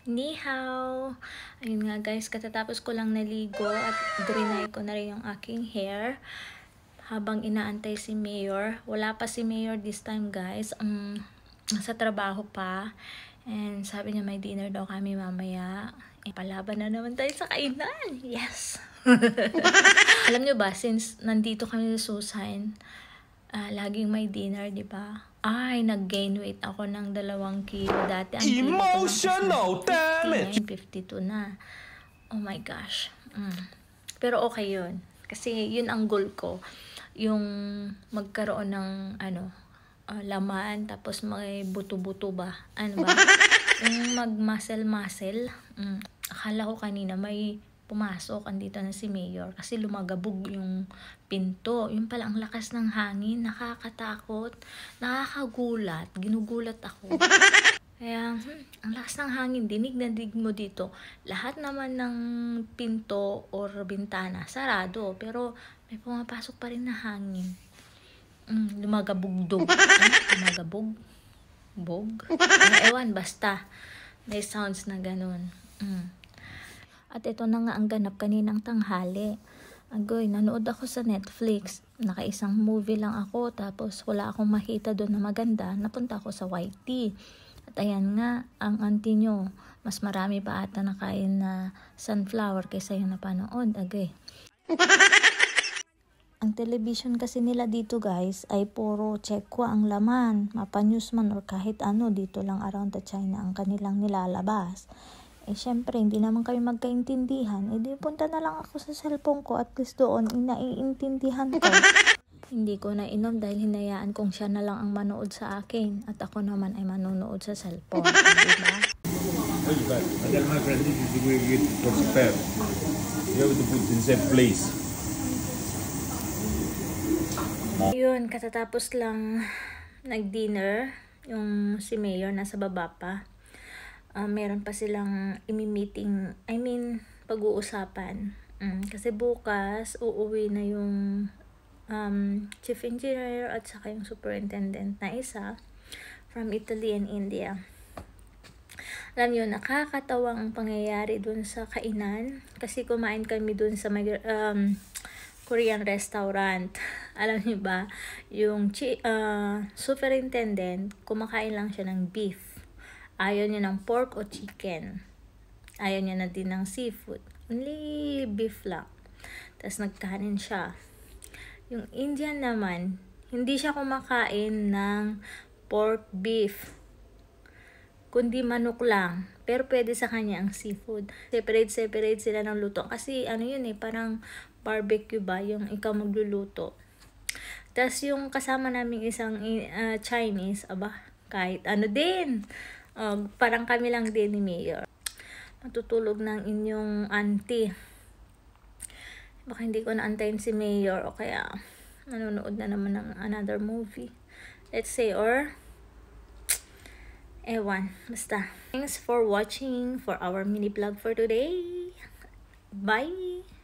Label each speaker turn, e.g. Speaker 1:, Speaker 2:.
Speaker 1: Ni hao! Ayun nga guys, katatapos ko lang naligo at drinay ko na rin yung aking hair habang inaantay si Mayor. Wala pa si Mayor this time guys. Sa trabaho pa. And sabi niya may dinner daw kami mamaya. Palaban na naman tayo sa kainan. Yes! Alam niyo ba, since nandito kami sa Susan, laging may dinner, di ba? Ay, nag-gain weight ako ng 2 kilo. Dati ang kilo ko lang 52 na. Oh my gosh. Pero okay yun. Kasi yun ang goal ko. Yung magkaroon ng laman, tapos may buto-buto ba? Ano ba? Yung mag-muscle-muscle. Akala ko kanina may pumasok, andito na si Mayor kasi lumagabog yung pinto. Yung pala ang lakas ng hangin, nakakatakot, nakakagulat, ginugulat ako. Kaya ang lakas ng hangin, dinig na dinig mo dito. Lahat naman ng pinto or bintana sarado, pero may pumapasok pa rin na hangin. Lumagabugdog. Lumagabog? Bog? Ewan, basta may sounds na ganun. At ito na nga ang ganap kaninang tanghali. Agoy, nanood ako sa Netflix. Nakaisang movie lang ako, tapos wala akong makita doon na maganda. Napunta ako sa YT. At ayan nga, ang auntie nyo, mas marami pa ata nakain na sunflower kaysa yung napanood. Agoy. Ang television kasi nila dito guys ay puro Tsekwa ang laman. Mapa News man or kahit ano, dito lang around the China ang kanilang nilalabas. Syempre, hindi naman kami magkaintindihan. Di punta na lang ako sa cellphone ko, at least doon, naiintindihan ko. Hindi ko na inom dahil hinayaan kong siya na lang ang manood sa akin. At ako naman ay manonood sa cellphone. Diba?
Speaker 2: I tell my friend, this is the way you prepare. You have to put in safe place.
Speaker 1: Yun, katatapos lang nag-dinner. Yung si Mayor nasa baba pa. Meron pa silang imi-meeting, pag-uusapan. Kasi bukas, uuwi na yung chief engineer at saka yung superintendent na isa from Italy and India. Alam nyo, nakakatawang pangyayari dun sa kainan. Kasi kumain kami dun sa Korean restaurant. Alam niyo ba, yung superintendent, kumakain lang siya ng beef. Ayaw niya ng pork o chicken. Ayaw niya na din ng seafood. Only beef lang. Tapos nagkanin siya. Yung Indian naman, hindi siya kumakain ng pork beef, kundi manok lang. Pero pwede sa kanya ang seafood. Separate sila ng luto. Kasi yun parang barbecue ba, yung ikaw magluluto. Tapos yung kasama namin isang Chinese, kahit ano din. Parang kami lang din ni Mayor. Matutulog ng inyong auntie. Baka hindi ko naantayin si Mayor o kaya nanonood na naman ng another movie. Let's say, or ewan, basta. Thanks for watching for our mini vlog for today. Bye!